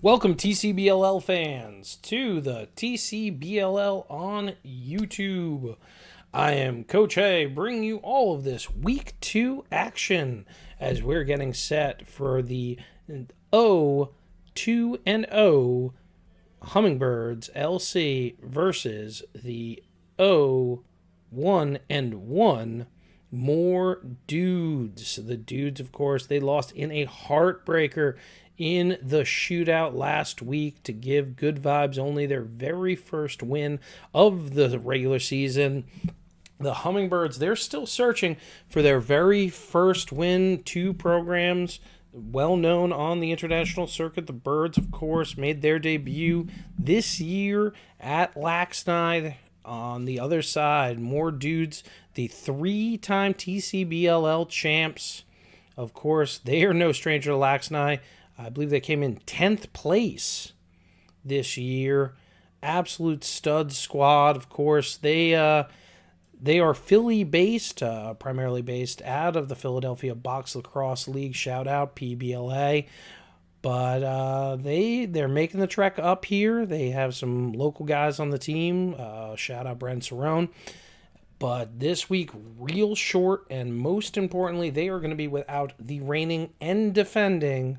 Welcome, TCBLL fans, to the TCBLL on YouTube. I am Coach Hay, bringing you all of this Week 2 action as we're getting set for the 0-2-0 Hummingbirds LC versus the 0-1-1 More Dudes. The Dudes, of course, they lost in a heartbreaker in the shootout last week to give Good Vibes only their very first win of the regular season. The Hummingbirds, they're still searching for their very first win. Two programs well known on the international circuit. The Birds, of course, made their debut this year at Laxnigh. On the other side, More Dudes, the three-time TCBLL champs. Of course, they are no stranger to Laxnigh. I believe they came in 10th place this year. Absolute stud squad, of course. They are Philly-based, primarily based out of the Philadelphia Box Lacrosse League. Shout out PBLA. But they're making the trek up here. They have some local guys on the team. Shout out Brent Cerrone. But this week, real short, and most importantly, they are going to be without the reigning and defending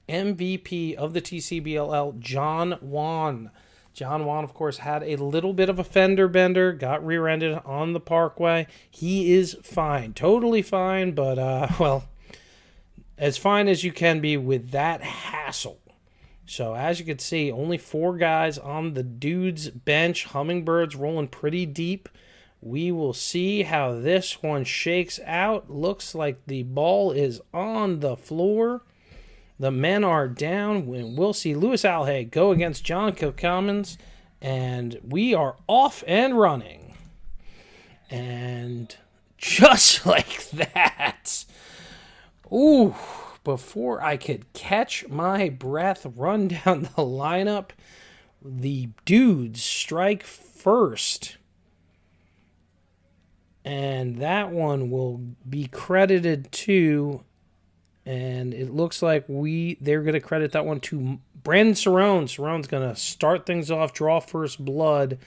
MVP of the TCBLL, John Juan. John Juan, of course, had a little bit of a fender bender, got rear-ended on the parkway. He is fine, totally fine, but, as fine as you can be with that hassle. So, as you can see, only 4 guys on the Dudes bench. Hummingbirds rolling pretty deep. We will see how this one shakes out. Looks like the ball is on the floor. The men are down. We'll see Louis Alhay go against John Kilcommons. And we are off and running. And just like that. Ooh, before I could catch my breath, run down the lineup, the Dudes strike first. And that one will be credited to, and it looks like they're going to credit that one to Brandon Cerrone. Cerrone's going to start things off, draw first blood,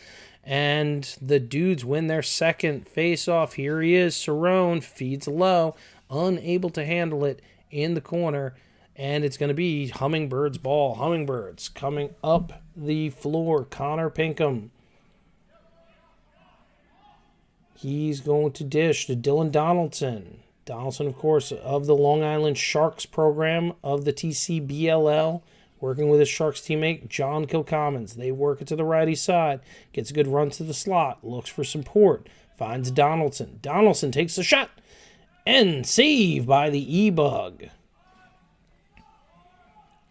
and the Dudes win their second face-off. Here he is, Cerrone, feeds low, unable to handle it in the corner, and it's going to be Hummingbird's ball. Hummingbirds coming up the floor. Connor Pinkham. He's going to dish to Dylan Donaldson. Donaldson, of course, of the Long Island Sharks program of the TCBLL, working with his Sharks teammate, John Kilcommons. They work it to the righty side, gets a good run to the slot, looks for support, finds Donaldson. Donaldson takes the shot, and save by the E-Bug.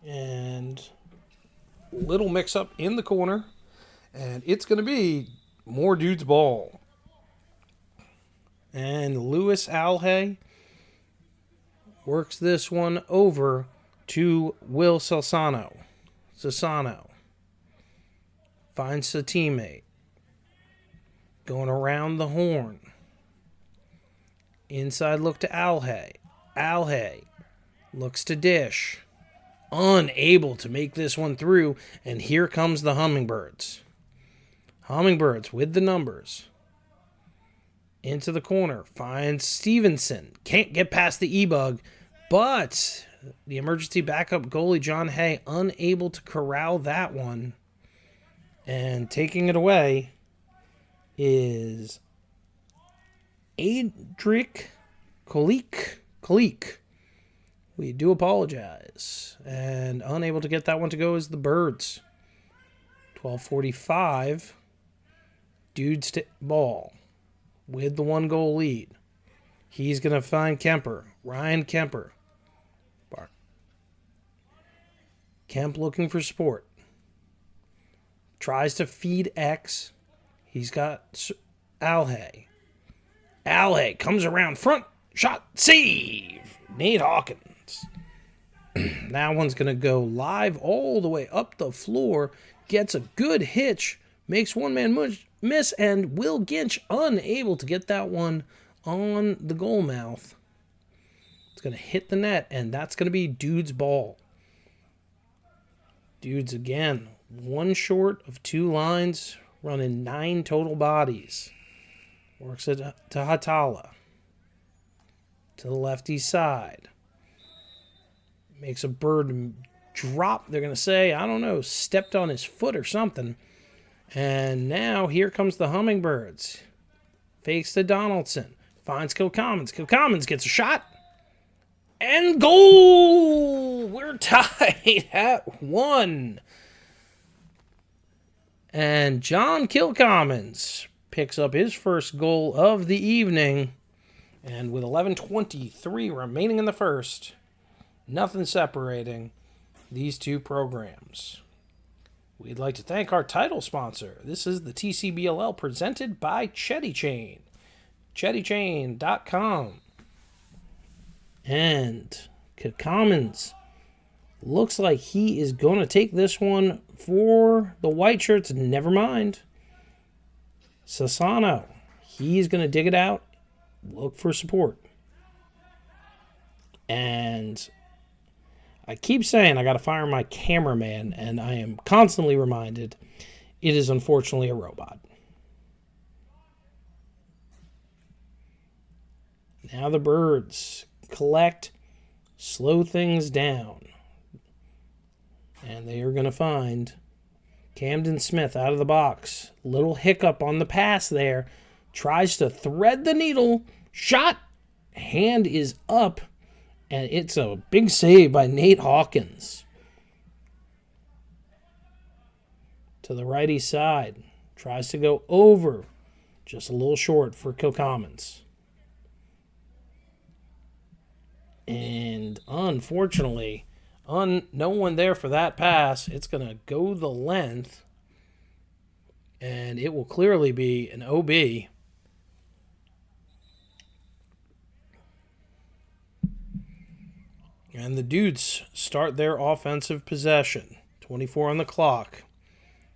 And little mix-up in the corner, and it's going to be More Dudes' ball. And Louis Alhay works this one over to Will Sassano. Finds a teammate. Going around the horn. Inside look to Alhay. Alhay looks to dish. Unable to make this one through. And here comes the Hummingbirds. Hummingbirds with the numbers. Into the corner, finds Stevenson. Can't get past the E-Bug, but the emergency backup goalie, John Hay, unable to corral that one. And taking it away is Adric Kolik. We do apologize. And unable to get that one to go is the Birds. 12:45. Dudes ball. With the 1-goal lead. He's going to find Kemper. Ryan Kemper. Kemp looking for support. Tries to feed X. He's got Alhay. Alhay comes around front. Shot. Save. Nate Hawkins. That one's going to go live all the way up the floor. Gets a good hitch. Makes one man miss, and Will Ginch unable to get that one on the goal mouth. It's going to hit the net, and that's going to be Dude's ball. Dudes again, one short of 2 lines, running 9 total bodies. Works it to Hatala. To the lefty side. Makes a bird drop. They're going to say, I don't know, stepped on his foot or something. And now here comes the Hummingbirds. Fakes to Donaldson. Finds Kilcommons. Kilcommons gets a shot. And goal! We're tied at 1. And John Kilcommons picks up his first goal of the evening. And with 11:23 remaining in the first, nothing separating these two programs. We'd like to thank our title sponsor. This is the TCBLL presented by Chetty Chain. ChettyChain.com. And Kilcommons looks like he is going to take this one for the white shirts. Never mind. Sassano, he's going to dig it out. Look for support. And I keep saying I got to fire my cameraman, and I am constantly reminded it is unfortunately a robot. Now the birds collect, slow things down. And they are going to find Camden Smith out of the box. Little hiccup on the pass there. Tries to thread the needle. Shot. Hand is up. And it's a big save by Nate Hawkins. To the righty side. Tries to go over. Just a little short for Kilcommons. And unfortunately, no one there for that pass. It's going to go the length. And it will clearly be an OB. And the dudes start their offensive possession. 24 on the clock.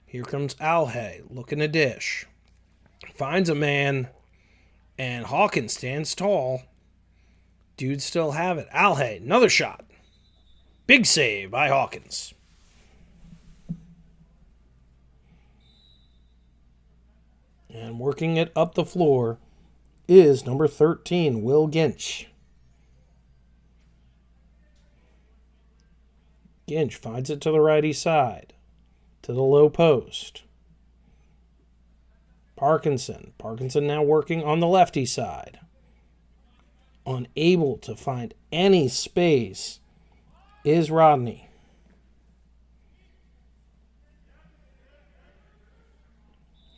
Here comes Alhay looking to dish. Finds a man. And Hawkins stands tall. Dudes still have it. Alhay, another shot. Big save by Hawkins. And working it up the floor is number 13, Will Ginch. Ginch finds it to the righty side. To the low post. Parkinson. Parkinson now working on the lefty side. Unable to find any space is Rodney.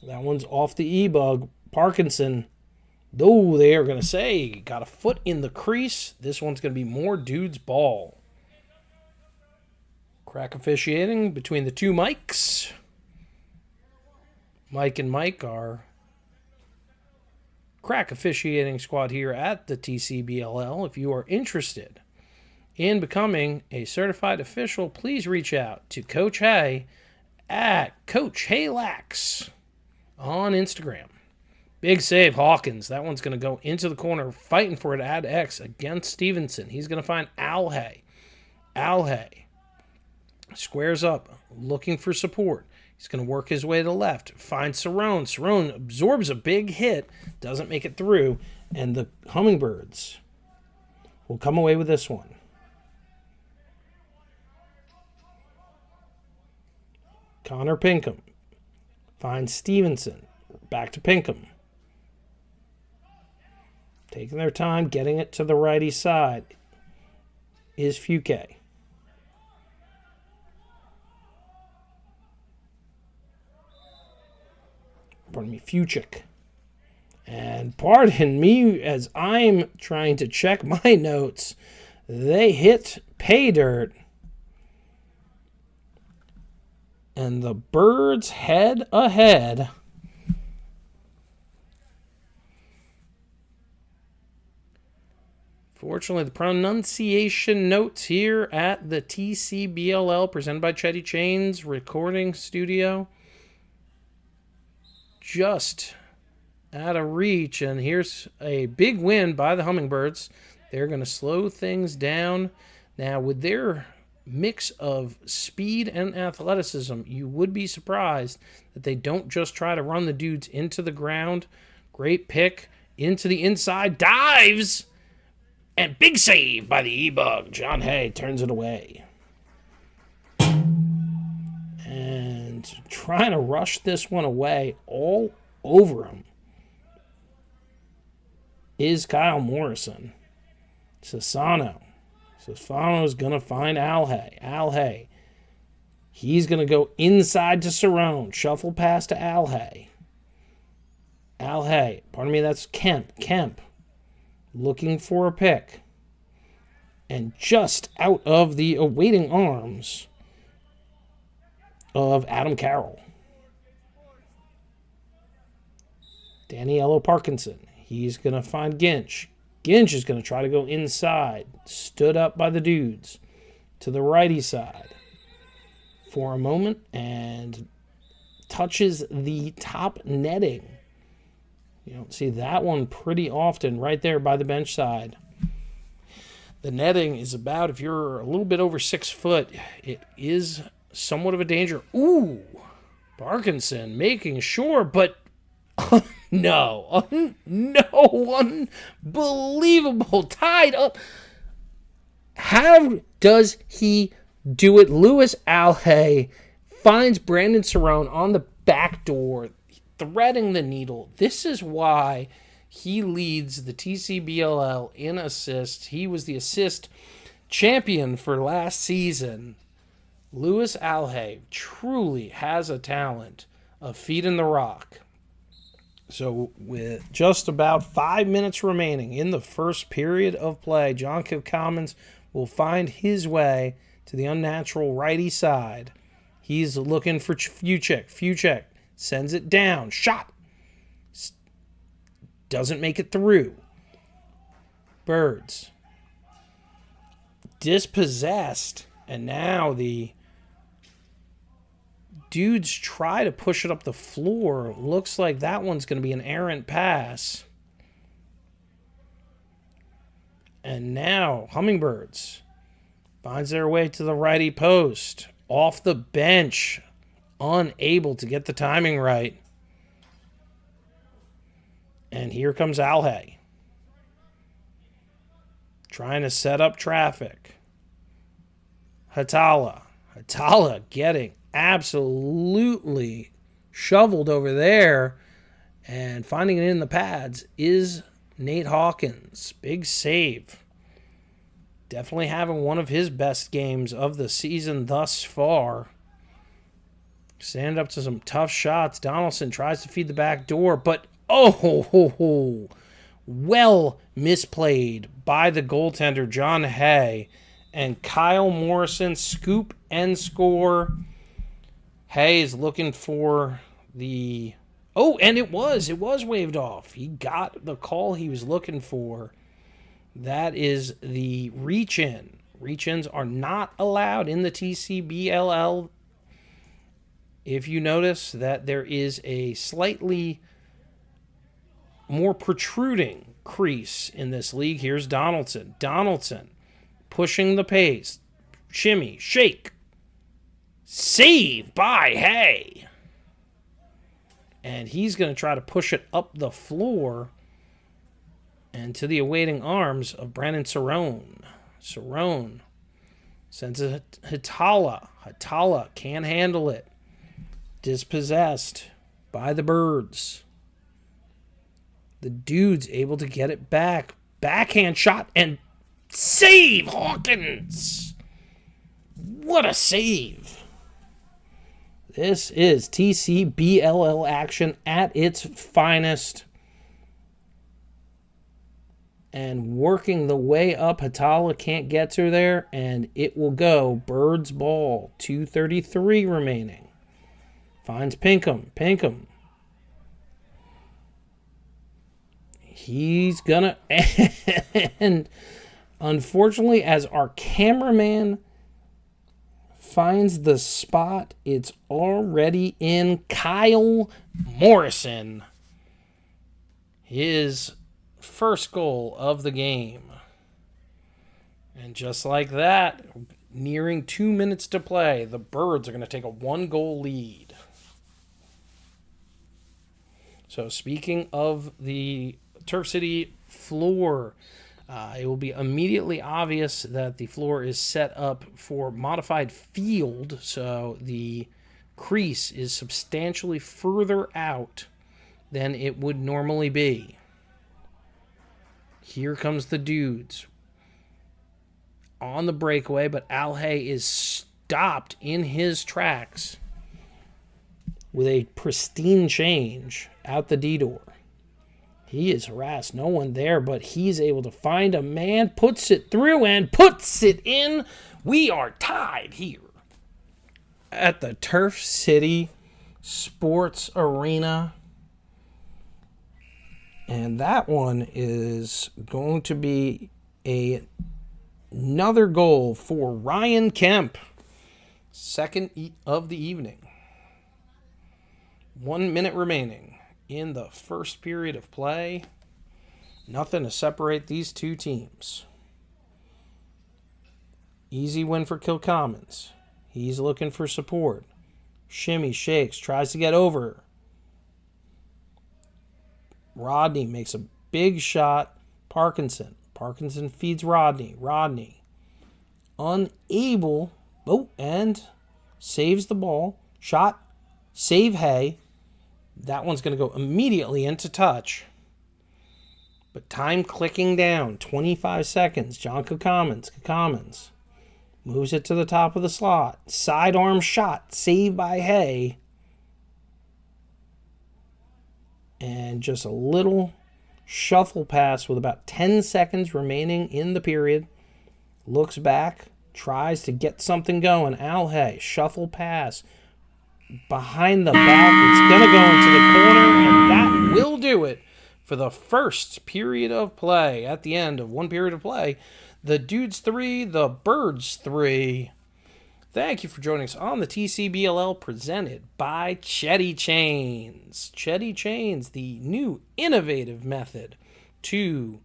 That one's off the E-bug. Parkinson, though they are going to say, got a foot in the crease. This one's going to be more dude's ball. Crack officiating between the two Mikes. Mike and Mike are crack officiating squad here at the TCBLL. If you are interested in becoming a certified official, please reach out to Coach Hay at Coach Haylax on Instagram. Big save, Hawkins. That one's going to go into the corner, fighting for it at X against Stevenson. He's going to find Alhay. Alhay squares up, looking for support. He's going to work his way to the left. Finds Cerrone. Cerrone absorbs a big hit. Doesn't make it through. And the Hummingbirds will come away with this one. Connor Pinkham finds Stevenson. Back to Pinkham. Taking their time, getting it to the righty side is Fuke. Pardon me, Fuchik. And pardon me as I'm trying to check my notes. They hit pay dirt. And the Birds head ahead. Fortunately, the pronunciation notes here at the TCBLL presented by Chetty Chain's recording studio. Just out of reach, and here's a big win by the Hummingbirds. They're going to slow things down. Now, with their mix of speed and athleticism. You would be surprised that they don't just try to run the dudes into the ground. Great pick into the inside, dives, and big save by the E-Bug. John Hay turns it away. And trying to rush this one away all over him is Kyle Morrison. Sassano. Sassano's going to find Alhey. Alhey. He's going to go inside to Cerrone. Shuffle pass to Alhey. Alhey. Pardon me, that's Kemp. Kemp. Looking for a pick. And just out of the awaiting arms of Adam Carroll. Daniello Parkinson. He's going to find Ginch. Ginch is going to try to go inside. Stood up by the dudes to the righty side for a moment and touches the top netting. You don't see that one pretty often right there by the bench side. The netting is about, if you're a little bit over 6 foot, it is somewhat of a danger. Ooh, Parkinson making sure, but no, unbelievable, tied up. How does he do it? Louis Alhey finds Brandon Cerrone on the back door, threading the needle. This is why he leads the TCBLL in assists. He was the assist champion for last season. Louis Alhey truly has a talent of feeding the rock. So with just about 5 minutes remaining in the first period of play, John Commons will find his way to the unnatural righty side. He's looking for Fuchek. Fuchek sends it down. Shot. Doesn't make it through. Birds. Dispossessed. And now the dudes try to push it up the floor. Looks like that one's going to be an errant pass. And now Hummingbirds finds their way to the righty post. Off the bench. Unable to get the timing right. And here comes Alhey. Trying to set up traffic. Hatala. Hatala getting absolutely shoveled over there. And finding it in the pads is Nate Hawkins. Big save. Definitely having one of his best games of the season thus far. Stand up to some tough shots. Donaldson tries to feed the back door, but well misplayed by the goaltender, John Hay. And Kyle Morrison scoop and score. Hay is looking for the... Oh, and it was waved off. He got the call he was looking for. That is the reach-in. Reach-ins are not allowed in the TCBLL. If you notice that there is a slightly more protruding crease in this league, here's Donaldson. Donaldson pushing the pace. Shimmy, shake. Save by Hay. And he's going to try to push it up the floor and to the awaiting arms of Brandon Cerrone. Cerrone sends it to Hatala. Hatala can't handle it. Dispossessed by the Birds. The dude's able to get it back. Backhand shot and save, Hawkins. What a save. This is TCBLL action at its finest. And working the way up, Hatala can't get to there, and it will go Birds ball. 2:33 remaining. Finds Pinkham. Pinkham. He's gonna... And unfortunately, as our cameraman finds the spot, it's already in. Kyle Morrison. His first goal of the game. And just like that, Nearing 2 minutes to play. The Birds are going to take a 1-goal lead. So speaking of the Turf City floor, it will be immediately obvious that the floor is set up for modified field. So the crease is substantially further out than it would normally be. Here comes the Dudes on the breakaway, but Al Hay is stopped in his tracks with a pristine change out the D-door. He is harassed. No one there, but he's able to find a man, puts it through, and puts it in. We are tied here at the Turf City Sports Arena. And that one is going to be another goal for Ryan Kemp. Second of the evening. 1 minute remaining in the first period of play. Nothing to separate these two teams. Easy win for Kilcommons. He's looking for support. Shimmy, shakes, tries to get over. Rodney makes a big shot. Parkinson feeds Rodney. Rodney unable. Oh, and saves the ball. Shot. Save Hay. That one's going to go immediately into touch. But time clicking down. 25 seconds. John Kilcommons moves it to the top of the slot. Sidearm shot. Saved by Hay. And just a little shuffle pass with about 10 seconds remaining in the period. Looks back. Tries to get something going. Al Hay. Shuffle pass. Behind the back. It's going to go into the corner. And that will do it for the first period of play. At the end of one period of play, the Dudes 3, the Birds 3. Thank you for joining us on the TCBLL presented by Chetty Chains. Chetty Chains, the new innovative method to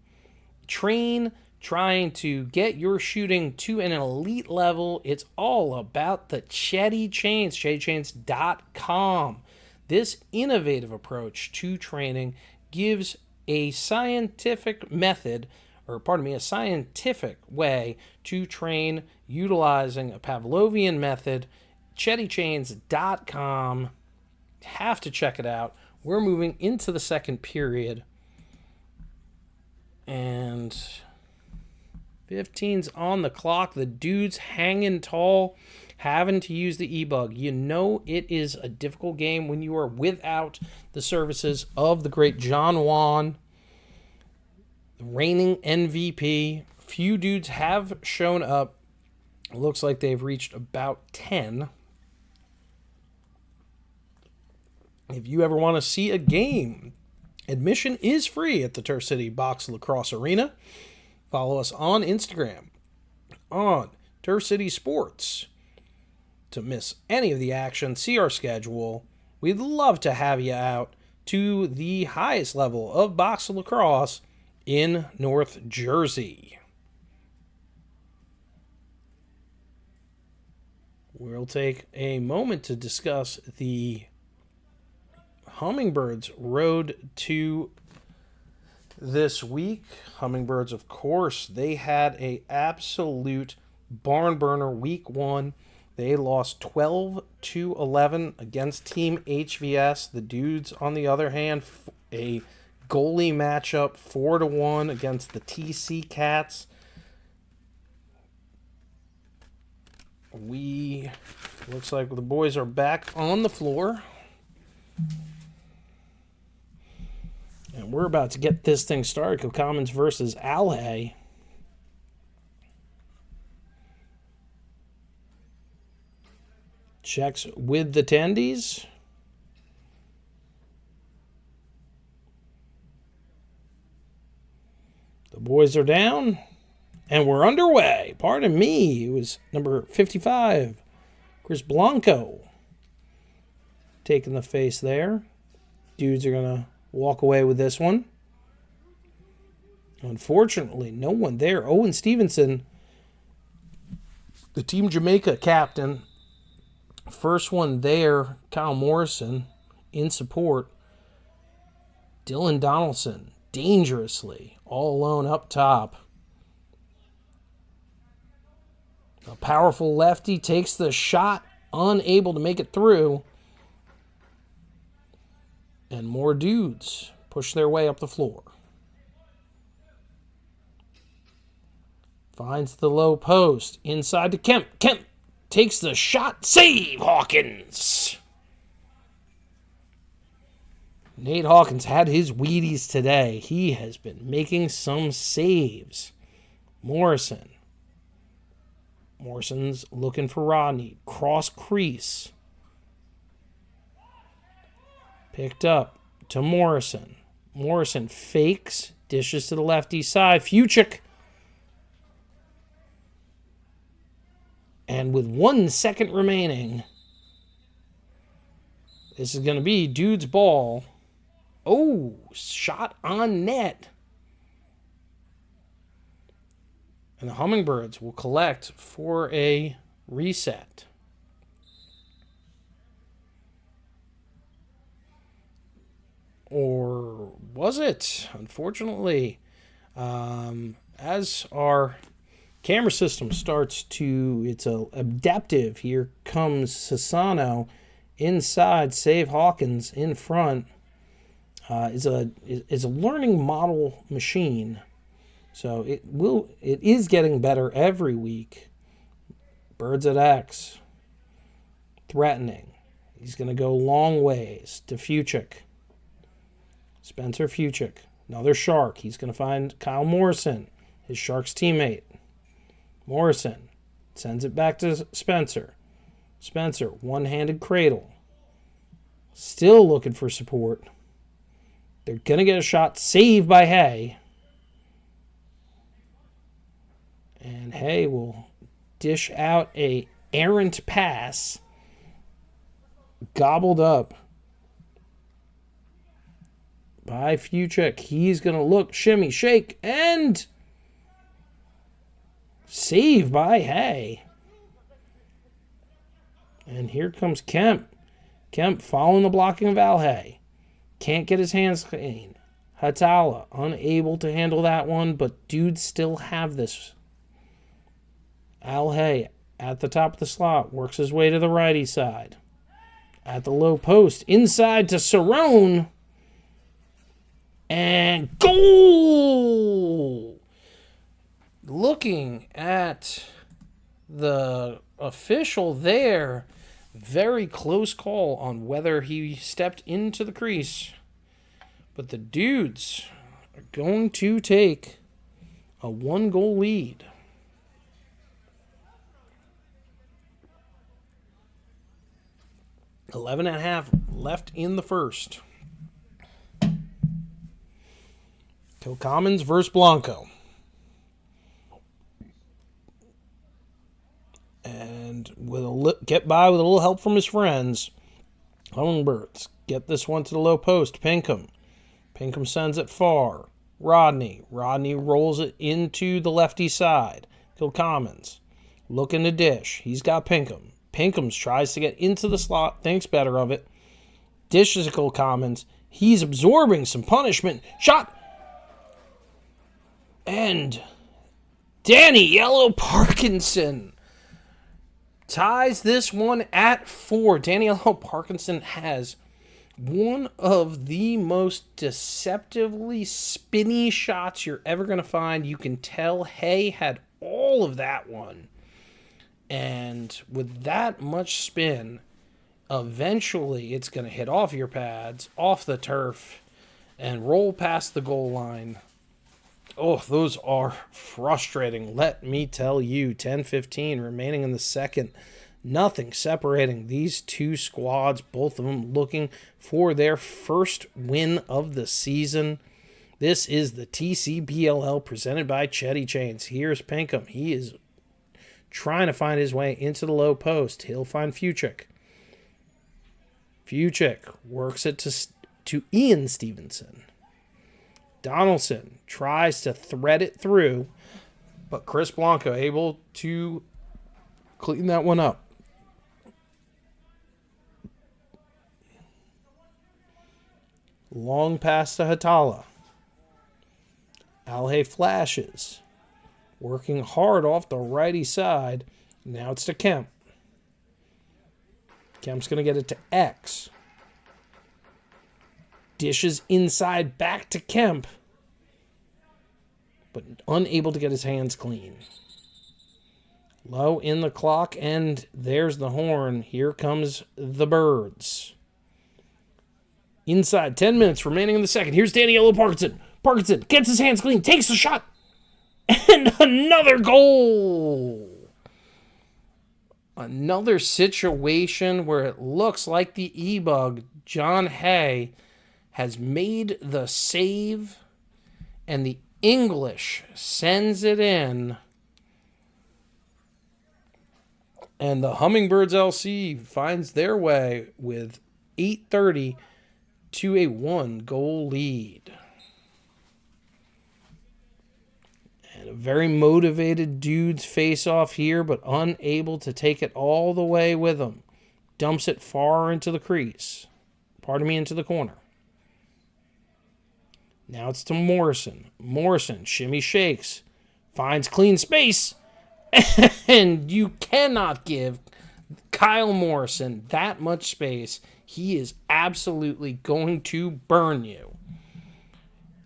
train, trying to get your shooting to an elite level. It's all about the Chetty Chains, chettychains.com. This innovative approach to training gives a scientific method, a scientific way to train utilizing a Pavlovian method. chettychains.com. Have to check it out. We're moving into the second period. And 15's on the clock. The Dudes hanging tall, having to use the e-bug. You know it is a difficult game when you are without the services of the great John Juan, the reigning MVP. Few Dudes have shown up. It looks like they've reached about 10. If you ever want to see a game, admission is free at the Turf City Box Lacrosse Arena. Follow us on Instagram, on Turf City Sports. To miss any of the action, see our schedule. We'd love to have you out to the highest level of box lacrosse in North Jersey. We'll take a moment to discuss the Hummingbirds road to this week. Hummingbirds, of course, they had a absolute barn burner week one. They lost 12-11 against Team HVS. The Dudes, on the other hand, a goalie matchup 4-1 against the TC Cats. Looks like the boys are back on the floor. And we're about to get this thing started. Kilcommons versus Al Hay. Checks with the tendies. The boys are down. And we're underway. Pardon me. It was number 55, Chris Blanco, taking the face there. Dudes are going to walk away with this one. Unfortunately, no one there. Owen Stevenson, The Team Jamaica captain, first one there, Kyle Morrison, in support. Dylan Donaldson, dangerously, all alone up top. A powerful lefty takes the shot, unable to make it through. And more dudes push their way up the floor. Finds the low post. Inside to Kemp. Kemp takes the shot. Save, Hawkins! Nate Hawkins had his Wheaties today. He has been making some saves. Morrison's looking for Rodney. Cross crease. Picked up to Morrison. Morrison fakes. Dishes to the lefty side. Fuchik. And with 1 second remaining, this is going to be dude's ball. Oh, shot on net. And the Hummingbirds will collect for a reset. Or was it? Unfortunately, as our camera system starts to, it's adaptive. Here comes Sassano inside, save Hawkins in front. Is a learning model machine, so it is getting better every week. Birds at X, threatening. He's going to go long ways to Fuchik. Spencer Fuchik, another Shark. He's going to find Kyle Morrison, his Sharks teammate. Morrison sends it back to Spencer. Spencer, one-handed cradle. Still looking for support. They're going to get a shot. Saved by Hay. And Hay will dish out a errant pass. Gobbled up by Fuchik. He's going to look, shimmy, shake, and save by Hay. And here comes Kemp. Kemp following the blocking of Al Hay. Can't get his hands clean. Hatala unable to handle that one, but dudes still have this. Al Hay at the top of the slot works his way to the righty side. At the low post, inside to Cerrone. And goal! Looking at the official there, very close call on whether he stepped into the crease. But the dudes are going to take a 1-goal lead. Eleven and a half left in the first. Kilcommons versus Blanco. And get by with a little help from his friends. Hummingbirds get this one to the low post. Pinkham. Pinkham sends it far. Rodney. Rodney rolls it into the lefty side. Kilcommons looking to dish. He's got Pinkham. Pinkham tries to get into the slot. Thinks better of it. Dishes to Kilcommons. He's absorbing some punishment. Shot. And Danny Yellow Parkinson ties this one at 4. Danny Yellow Parkinson has one of the most deceptively spinny shots you're ever going to find. You can tell Hay had all of that one. And with that much spin, eventually it's going to hit off your pads, off the turf, and roll past the goal line. Oh, those are frustrating. Let me tell you, 10-15 remaining in the second. Nothing separating these two squads, both of them looking for their first win of the season. This is the TCBLL presented by Chetty Chains. Here's Pinkham. He is trying to find his way into the low post. He'll find Fuchik. Fuchik works it to Ian Stevenson. Donaldson tries to thread it through, but Chris Blanco able to Clean that one up. Long pass to Hatala. Alhe flashes. Working hard off the righty side. Now it's to Kemp. Kemp's going to get it to X. Dishes inside back to Kemp. But unable to get his hands clean. Low in the clock, and there's the horn. Here comes the Birds. Inside, 10 minutes remaining in the second. Here's Daniello Parkinson. Parkinson gets his hands clean, takes the shot, and another goal. Another situation where it looks like the E-Bug, John Hay, has made the save, and the English sends it in. And the Hummingbirds LC finds their way with 8:30 to a 1-goal lead. And a very motivated Dudes face off here, but unable to take it all the way with them. Dumps it far into the crease. Into the corner. Now it's to Morrison. Morrison, shimmy shakes. Finds clean space. And you cannot give Kyle Morrison that much space. He is absolutely going to burn you.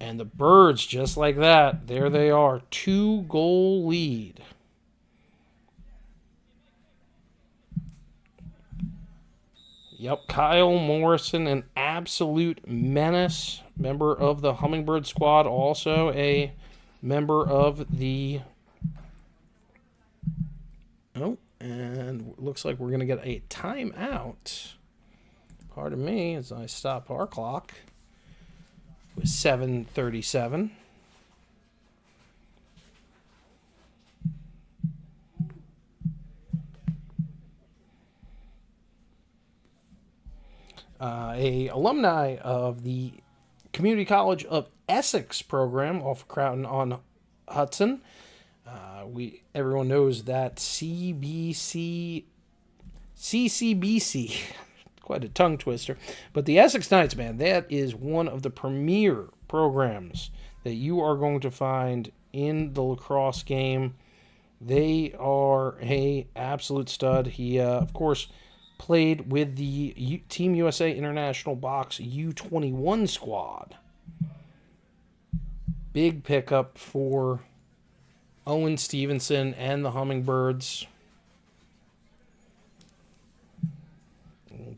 And the Birds, just like that, there they are. 2-goal lead. Yep, Kyle Morrison, an absolute menace. Member of the Hummingbird squad, also a member of the... Oh, and looks like we're going to get a timeout. Pardon me as I stop our clock. It was 7:37. A alumni of the Community College of Essex program off of Croton-on-Hudson. Everyone knows that CCBC, quite a tongue twister. But the Essex Knights, man, that is one of the premier programs that you are going to find in the lacrosse game. They are a absolute stud. He, of course, played with the Team USA International Box U21 squad. Big pickup for Owen Stevenson and the Hummingbirds.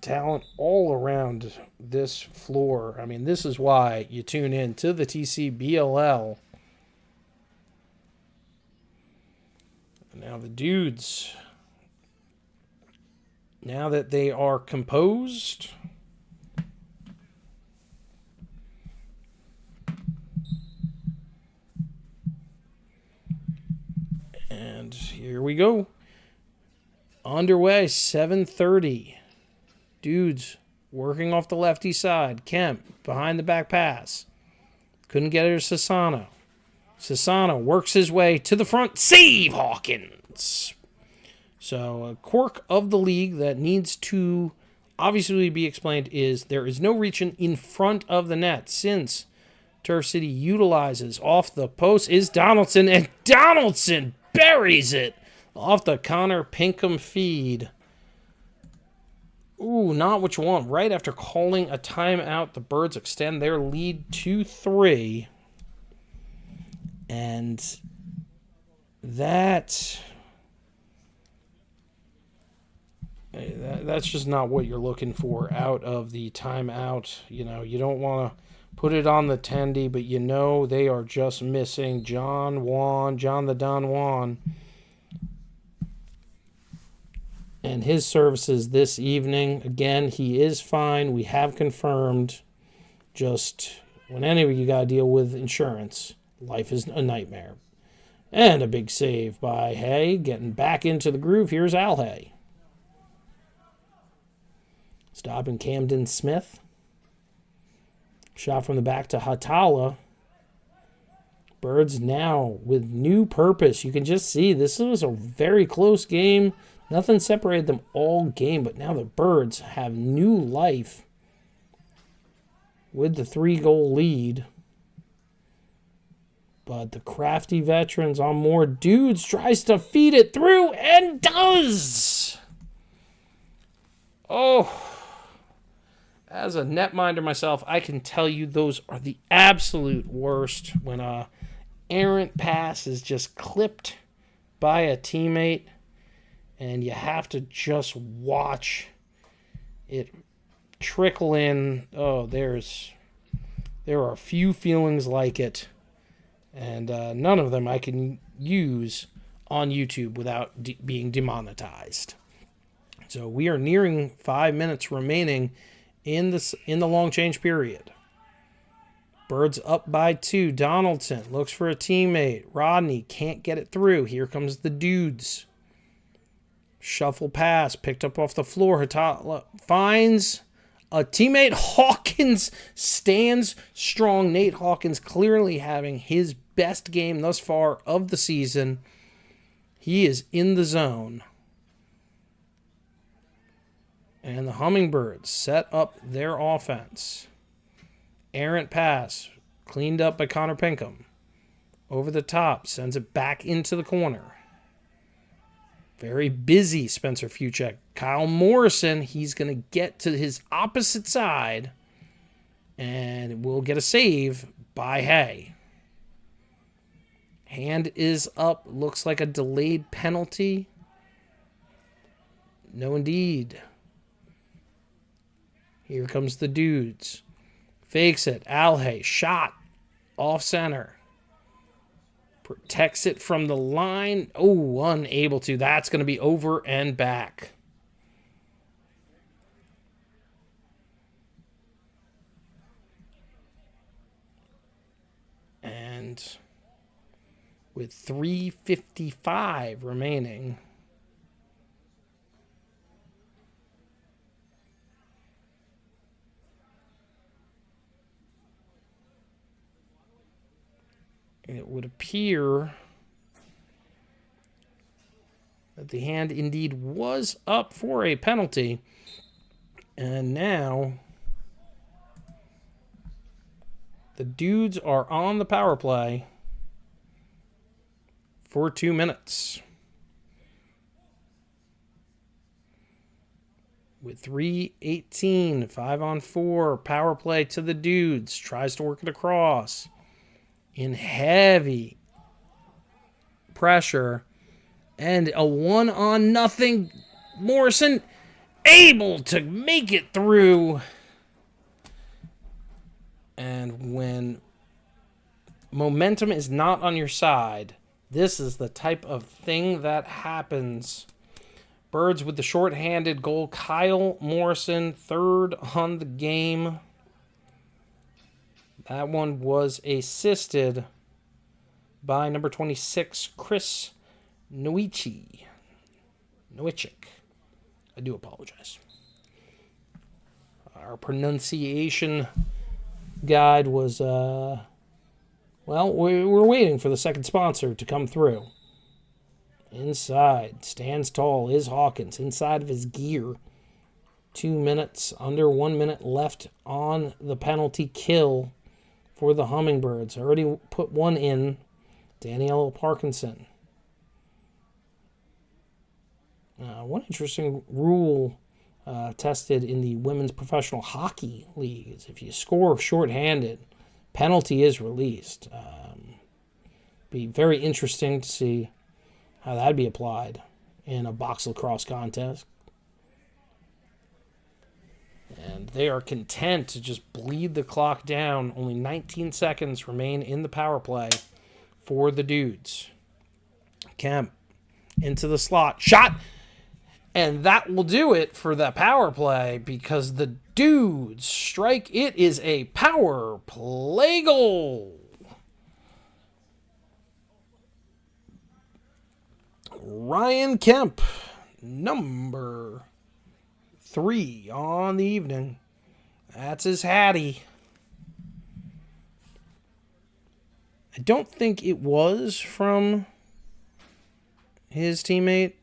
Talent all around this floor. I mean, this is why you tune in to the TCBLL. Now the Dudes, now that they are composed, and here we go. Underway, 7:30. Dudes working off the lefty side. Kemp behind the back pass. Couldn't get it to Sassano. Sassano works his way to the front. Save Hawkins. So a quirk of the league that needs to obviously be explained is there is no reaching in front of the net since Turf City utilizes off the post is Donaldson, and Donaldson buries it off the Connor Pinkham feed. Ooh, not what you want. Right after calling a timeout, the Birds extend their lead to 3. And that's just not what you're looking for out of the timeout. You know, you don't want to put it on the tendy, but you know they are just missing John the Don Juan. And his services this evening. Again, he is fine. We have confirmed. Just whenever you got to deal with insurance, life is a nightmare. And a big save by Hay. Getting back into the groove. Here's Al Hay. Stopping Camden Smith. Shot from the back to Hatala. Birds now with new purpose. You can just see this was a very close game Nothing separated them all game, but now the Birds have new life with the 3-goal lead. But the crafty veterans on more dudes tries to feed it through and does. Oh, as a netminder myself, I can tell you those are the absolute worst when a errant pass is just clipped by a teammate and you have to just watch it trickle in. Oh, there are a few feelings like it, and none of them I can use on YouTube without being demonetized. So we are nearing 5 minutes remaining in the long change period. Birds up by 2. Donaldson looks for a teammate. Rodney can't get it through. Here comes the dudes. Shuffle pass picked up off the floor. Hatala finds a teammate. Hawkins stands strong. Nate Hawkins clearly having his best game thus far of the season. He is in the zone. And the Hummingbirds set up their offense. Errant pass, cleaned up by Connor Pinkham. Over the top, sends it back into the corner. Very busy Spencer Fuchek. Kyle Morrison, he's going to get to his opposite side. And will get a save by Hay. Hand is up, looks like a delayed penalty. No, indeed. Here comes the dudes. Fakes it. Alhay. Shot. Off center. Protects it from the line. Oh, unable to. That's going to be over and back. And with 3:55 remaining, it would appear that the hand indeed was up for a penalty. And now the dudes are on the power play for 2 minutes. With 3:18, 5-on-4, power play to the dudes. Tries to work it across. In heavy pressure. And a 1-on-0. Morrison able to make it through. And when momentum is not on your side, this is the type of thing that happens. Birds with the shorthanded goal. Kyle Morrison, 3rd on the game. That one was assisted by number 26, Chris Nowichik. I do apologize. Our pronunciation guide was, well, we're waiting for the second sponsor to come through. Inside, stands tall, is Hawkins, inside of his gear. 2 minutes, under 1 minute left on the penalty kill for the Hummingbirds. Already put one in. Danielle Parkinson. One interesting rule tested in the Women's Professional Hockey League is if you score shorthanded, penalty is released. Be very interesting to see how that'd be applied in a box lacrosse contest. And they are content to just bleed the clock down. Only 19 seconds remain in the power play for the dudes. Kemp into the slot. Shot! And that will do it for the power play because the dudes strike. It is a power play goal. Ryan Kemp, number 3 on the evening. That's his hattie. I don't think it was from his teammate.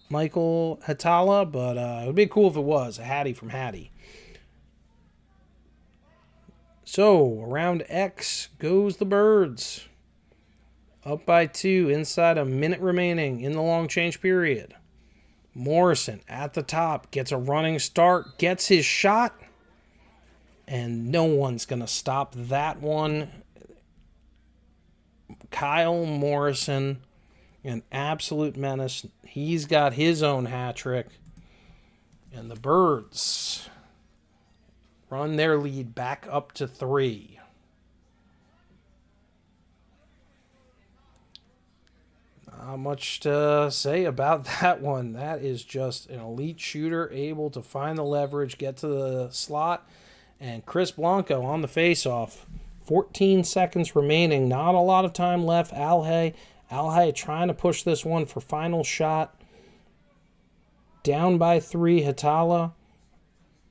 Michael Hatala, but it would be cool if it was a Hattie from Hattie. So, around X goes the Birds. Up by 2, inside a minute remaining in the long change period. Morrison at the top, gets a running start, gets his shot, and no one's going to stop that one. Kyle Morrison, an absolute menace. He's got his own hat trick. And the Birds run their lead back up to 3. Not much to say about that one. That is just an elite shooter, able to find the leverage, get to the slot. And Chris Blanco on the faceoff. 14 seconds remaining. Not a lot of time left. Alhey trying to push this one for final shot. Down by 3, Hatala.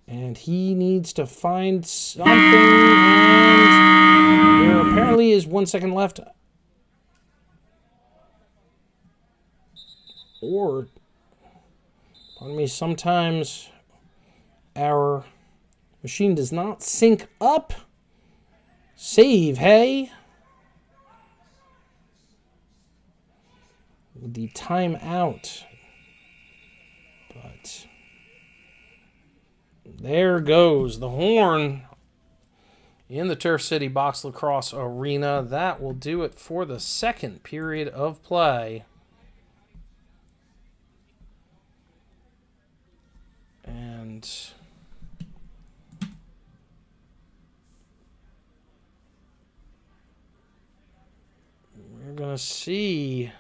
And he needs to find something. And there apparently is 1 second left. Or, pardon me, sometimes our machine does not sync up. Save, hey. The timeout. But there goes the horn in the Turf City Box Lacrosse Arena. That will do it for the second period of play. And we're going to see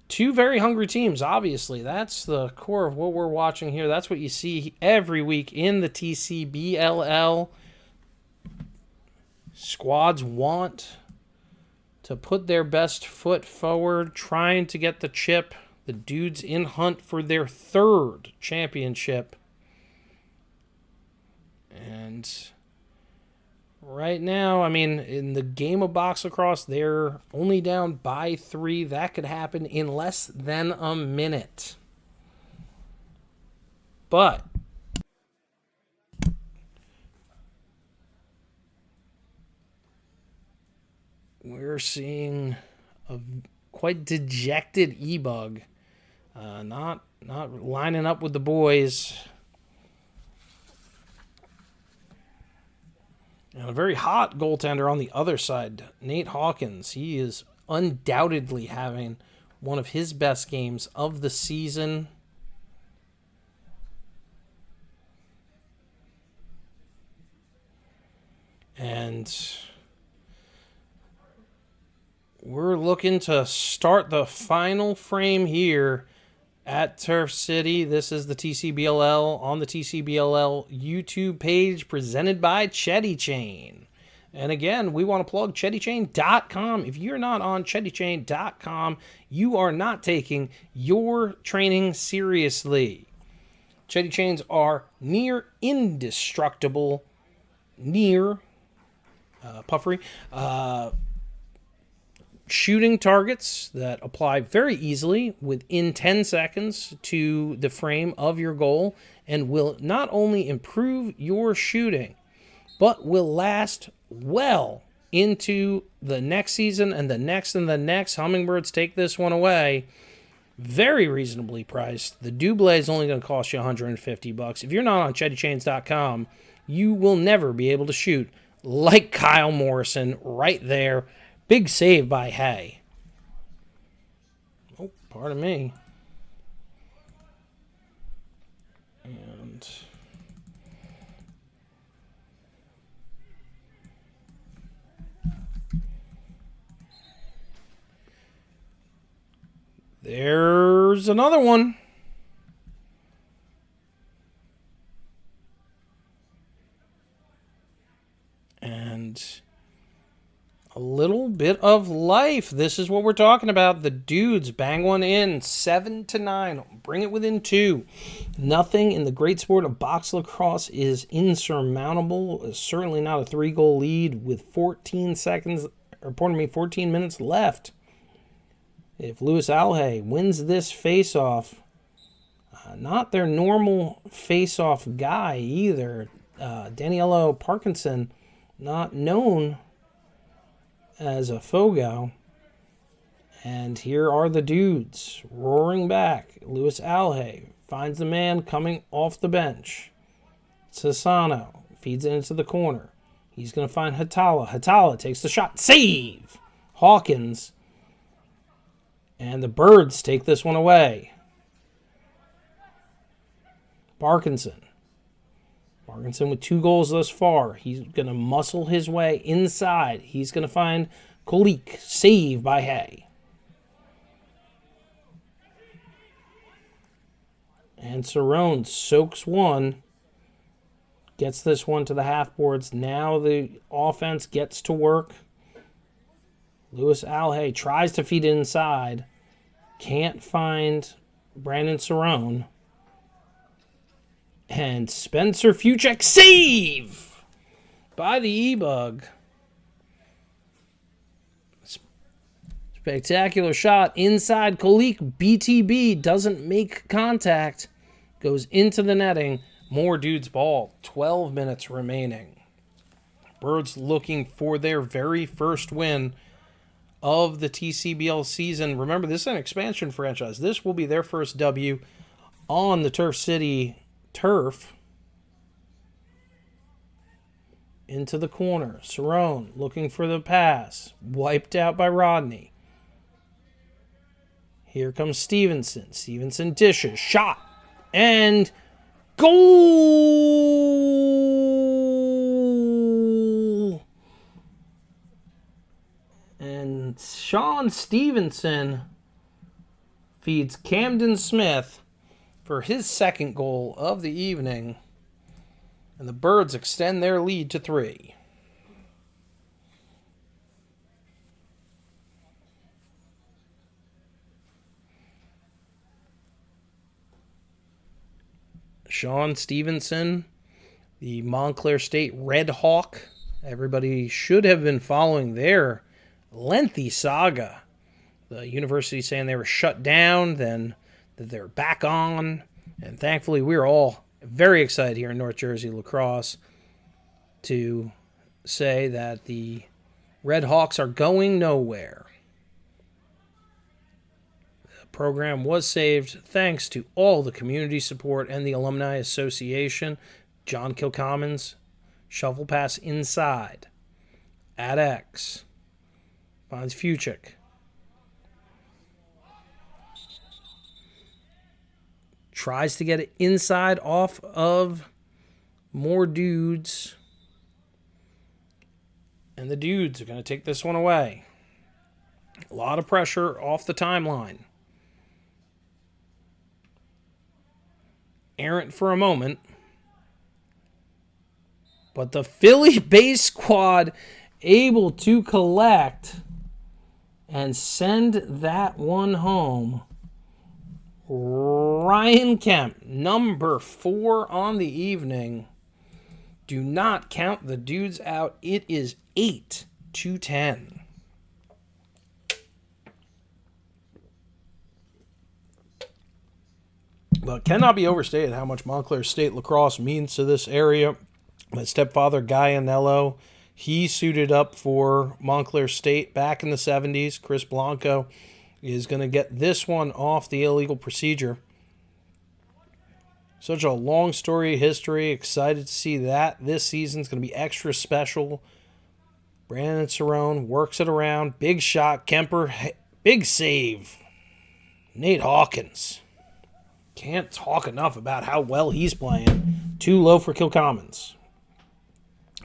two very hungry teams, obviously. That's the core of what we're watching here. That's what you see every week in the TCBLL. Squads want to put their best foot forward, trying to get the chip. The Dudes in hunt for their third championship. And right now, I mean, in the game of box lacrosse, they're only down by 3. That could happen in less than a minute. But we're seeing a quite dejected E-Bug. Not lining up with the boys. And a very hot goaltender on the other side, Nate Hawkins. He is undoubtedly having one of his best games of the season. And we're looking to start the final frame here at Turf City. This is the TCBLL on the TCBLL YouTube page presented by Chetty Chain. And again, we want to plug ChettyChain.com. If you're not on ChettyChain.com, you are not taking your training seriously. Chetty Chains are near indestructible, puffery, shooting targets that apply very easily within 10 seconds to the frame of your goal and will not only improve your shooting, but will last well into the next season and the next and the next. Hummingbirds take this one away. Very reasonably priced. The Doublé is only going to cost you $150. If you're not on ChettyChains.com, you will never be able to shoot like Kyle Morrison right there. Big save by Hay. Oh, pardon me. And there's another one. And a little bit of life. This is what we're talking about. The Dudes bang one in, 7-9. Bring it within 2. Nothing in the great sport of box lacrosse is insurmountable. It's certainly not a 3-goal lead with 14 minutes left if Louis Alhe wins this face-off, not their normal face-off guy either. Daniello Parkinson, not known as a Fogo. And here are the dudes roaring back. Louis Alhe finds the man coming off the bench. Sassano feeds it into the corner. He's going to find Hatala. Hatala takes the shot. Save! Hawkins. And the Birds take this one away. Parkinson. Parkinson with 2 goals thus far. He's going to muscle his way inside. He's going to find Kolik. Save by Hay. And Cerrone soaks one. Gets this one to the half boards. Now the offense gets to work. Louis Alhe tries to feed inside. Can't find Brandon Cerrone. And Spencer Fuchek, save by the E-Bug. Spectacular shot inside Kolik. BTB doesn't make contact. Goes into the netting. More dudes ball. 12 minutes remaining. Birds looking for their very first win of the TCBL season. Remember, this is an expansion franchise. This will be their first W on the Turf City turf. Into the corner. Cerrone looking for the pass. Wiped out by Rodney. Here comes Stevenson. Stevenson dishes. Shot. And goal! And Sean Stevenson feeds Camden Smith for his second goal of the evening. And the Birds extend their lead to 3. Sean Stevenson, the Montclair State Red Hawk. Everybody should have been following their lengthy saga. The university saying they were shut down, then that they're back on. And thankfully, we're all very excited here in North Jersey lacrosse to say that the Red Hawks are going nowhere. Program was saved thanks to all the community support and the Alumni Association. John Kilcommons, shovel pass inside. At X. Finds Fuchik. Tries to get it inside off of more dudes. And the dudes are going to take this one away. A lot of pressure off the timeline. Errant for a moment. But the Philly base squad able to collect and send that one home. Ryan Kemp, number 4 on the evening. Do not count the dudes out. It is 8-10. But it cannot be overstated how much Montclair State lacrosse means to this area. My stepfather, Guy Anello, he suited up for Montclair State back in the 70s. Chris Blanco is going to get this one off the illegal procedure. Such a long story history. Excited to see that. This season's going to be extra special. Brandon Cerrone works it around. Big shot. Kemper. Big save. Nate Hawkins. Can't talk enough about how well he's playing. Too low for Kilcommons.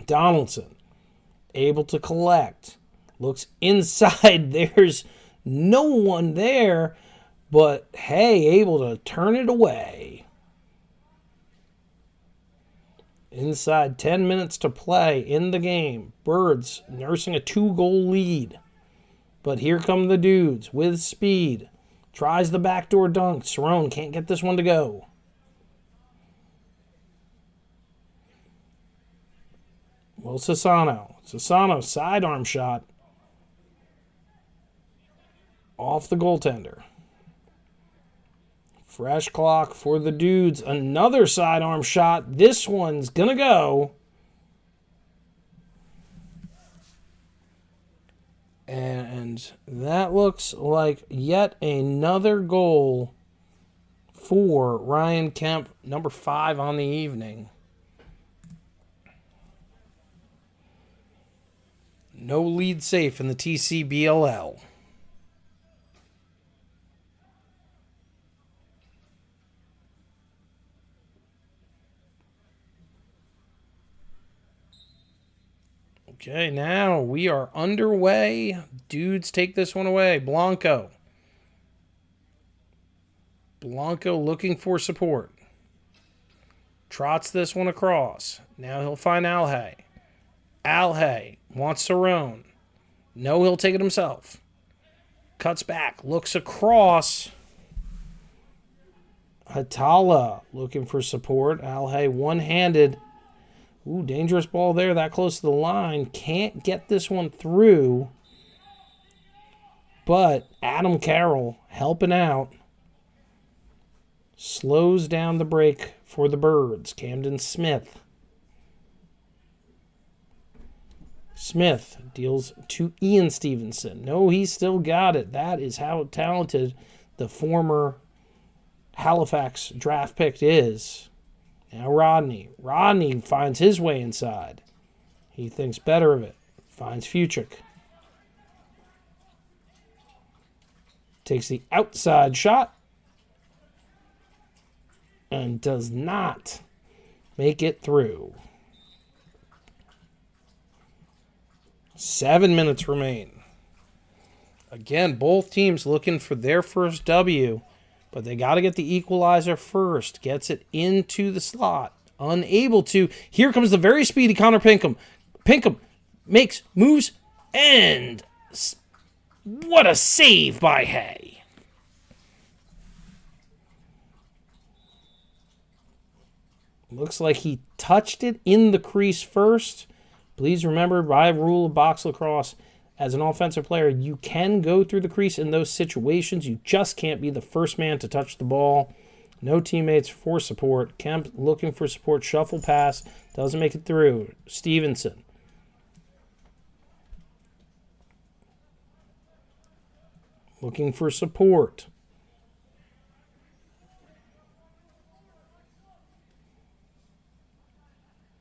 Donaldson. Able to collect. Looks inside. There's no one there. But, hey, able to turn it away. Inside 10 minutes to play in the game. Birds nursing a 2-goal lead. But here come the dudes with speed. Tries the backdoor dunk. Cerrone can't get this one to go. Well, Sassano. Sassano sidearm shot. off the goaltender. Fresh clock for the Dudes. Another sidearm shot. This one's going to go. And that looks like yet another goal for Ryan Kemp, number 5 on the evening. No lead safe in the TCBLL. Okay, now we are underway. Dudes take this one away. Blanco. Blanco looking for support. Trots this one across. Now he'll find Alhay. Alhay wants Cerrone. No, he'll take it himself. Cuts back. Looks across. Hatala looking for support. Alhay one-handed. Ooh, dangerous ball there, that close to the line. Can't get this one through. But Adam Carroll helping out. Slows down the break for the Birds. Camden Smith. Smith deals to Ian Stevenson. No, he's still got it. That is how talented the former Halifax draft pick is. Now Rodney. Rodney finds his way inside. He thinks better of it. Finds Fuchik. Takes the outside shot. And does not make it through. 7 minutes remain. Again, both teams looking for their first W. But they got to get the equalizer first. Gets it into the slot. Unable to. Here comes the very speedy Connor Pinkham. Pinkham makes moves. And what a save by Hay. Looks like he touched it in the crease first. Please remember, by rule of box lacrosse, as an offensive player, you can go through the crease in those situations. You just can't be the first man to touch the ball. No teammates for support. Kemp looking for support. Shuffle pass. Doesn't make it through. Stevenson. Looking for support.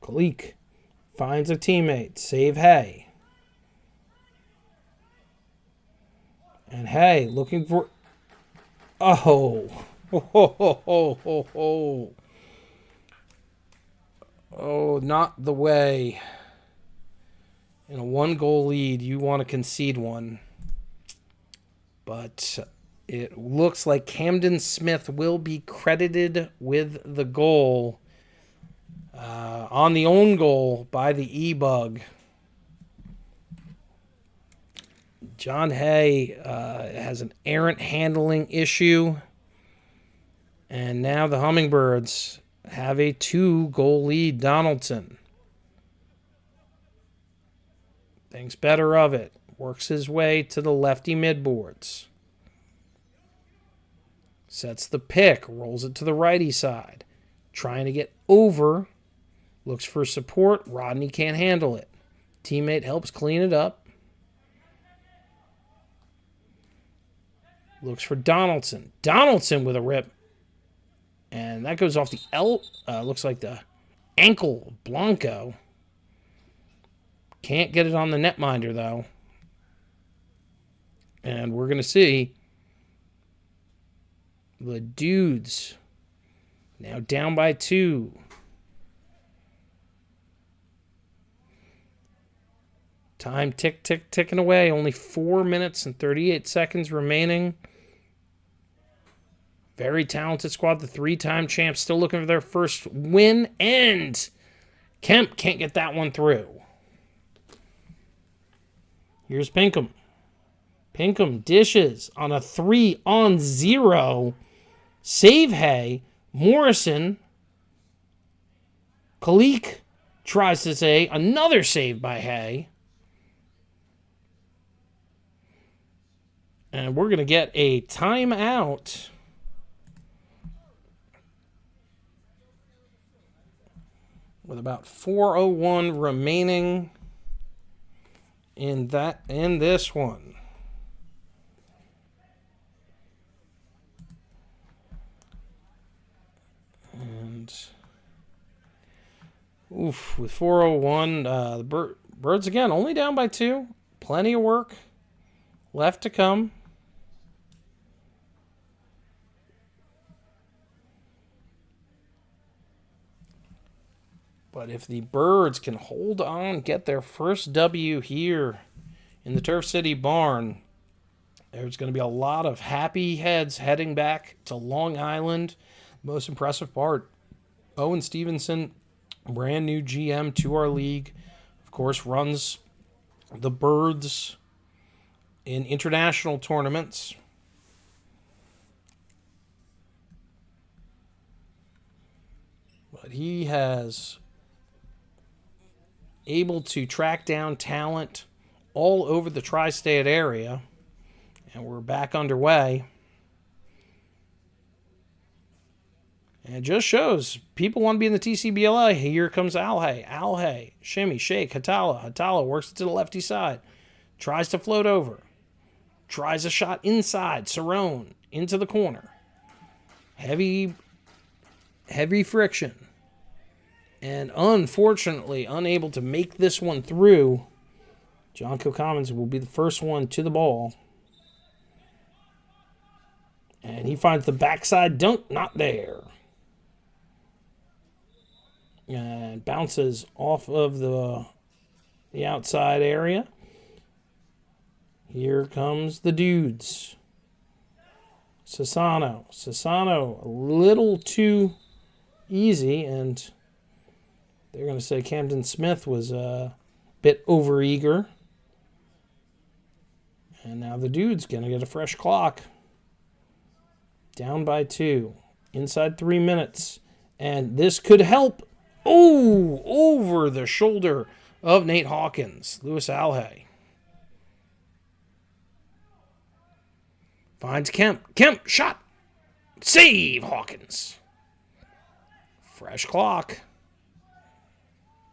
Kalik finds a teammate. Save Hay. And Hay looking for... Oh. Oh, not the way. In a 1-goal lead, you want to concede one. But it looks like Camden Smith will be credited with the goal. On the own goal by the E-Bug. John Hay has an errant handling issue. And now the Hummingbirds have a 2-goal lead. Donaldson thinks better of it. Works his way to the lefty midboards. Sets the pick. Rolls it to the righty side. Trying to get over. Looks for support. Rodney can't handle it. Teammate helps clean it up. Looks for Donaldson. Donaldson with a rip. And that goes off the looks like the ankle of Blanco. Can't get it on the netminder, though. And we're going to see the Dudes now down by 2. Time ticking away. Only 4 minutes and 38 seconds remaining. Very talented squad. The 3-time champs still looking for their first win. And Kemp can't get that one through. Here's Pinkham. Pinkham dishes on a 3-on-0. Save Hay. Morrison. Kalik tries to say another save by Hay. And we're going to get a timeout. With about 4:01 remaining in this one. And with 4:01, the Birds again only down by 2. Plenty of work left to come. But if the Birds can hold on, get their first W here in the Turf City Barn, there's going to be a lot of happy heads heading back to Long Island. Most impressive part, Owen Stevenson, brand new GM to our league, of course, runs the Birds in international tournaments. But he has able to track down talent all over the tri-state area. And we're back underway. And it just shows people want to be in the TCBLL. Here comes Alhay. Alhay, shimmy, shake, Hatala. Hatala works to the lefty side. Tries to float over. Tries a shot inside. Cerrone into the corner. Heavy friction. And unfortunately, unable to make this one through. John Kilcommons will be the first one to the ball. And he finds the backside dunk, not there. And bounces off of the outside area. Here comes the dudes. Sassano, a little too easy, and they're going to say Camden Smith was a bit overeager. And now the dude's going to get a fresh clock. Down by 2. Inside 3 minutes. And this could help. Oh, over the shoulder of Nate Hawkins. Louis Alhay. Finds Kemp. Kemp, shot. Save, Hawkins. Fresh clock.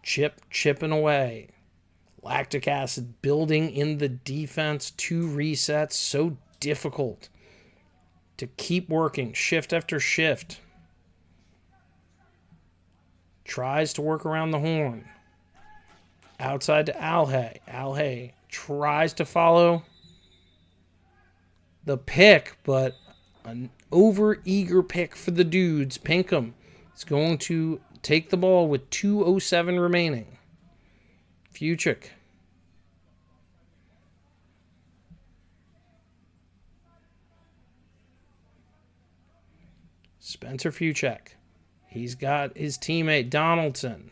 Chipping away. Lactic acid building in the defense. 2 resets. So difficult to keep working shift after shift. Tries to work around the horn. Outside to Alhay. Alhay tries to follow the pick, but an over-eager pick for the dudes. Pinkham is going to take the ball with 2:07 remaining. Fuchik. Spencer Fuchik. He's got his teammate Donaldson.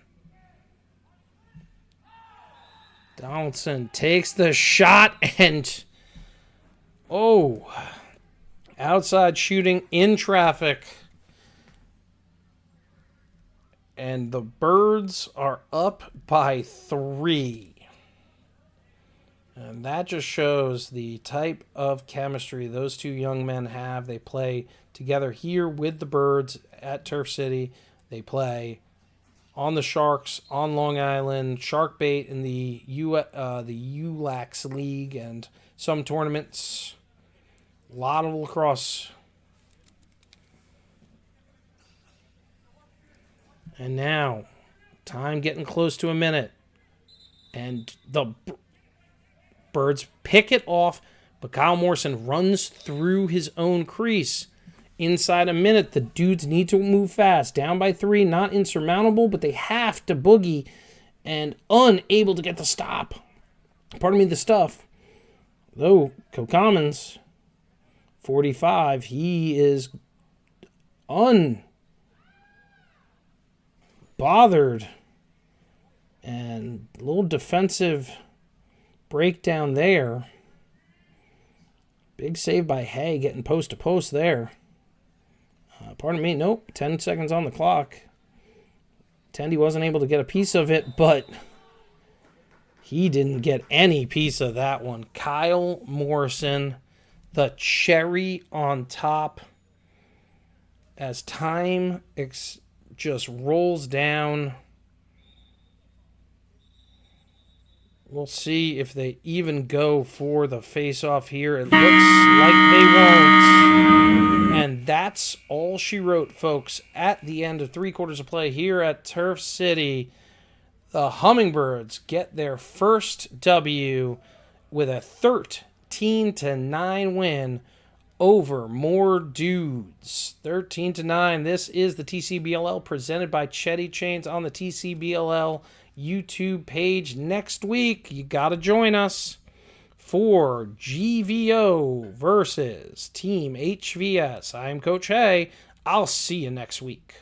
Donaldson takes the shot and... outside shooting in traffic. And the Birds are up by 3. And that just shows the type of chemistry those two young men have. They play together here with the Birds at Turf City. They play on the Sharks on Long Island, Shark Bait in the ULAX League and some tournaments. A lot of lacrosse. And now, time getting close to a minute. And the Birds pick it off, but Kyle Morrison runs through his own crease. Inside a minute, the dudes need to move fast. Down by 3, not insurmountable, but they have to boogie and unable to get the stop. Pardon me, the stuff. Though, Kilcommons, 45, he is unbothered. And a little defensive breakdown there. Big save by Hay, getting post to post there. Pardon me, nope, 10 seconds on the clock. Tendy wasn't able to get a piece of it, but he didn't get any piece of that one. Kyle Morrison, the cherry on top as time just rolls down. We'll see if they even go for the face-off here. It looks like they won't. And that's all she wrote, folks, at the end of 3/4 of play here at Turf City. The Hummingbirds get their first W with a 13-9 win over More Dudes. 13-9. This is the TCBLL presented by Chetty Chains on the TCBLL YouTube page. Next week, you got to join us for GVO versus Team HVS. I'm Coach Hay. I'll see you next week.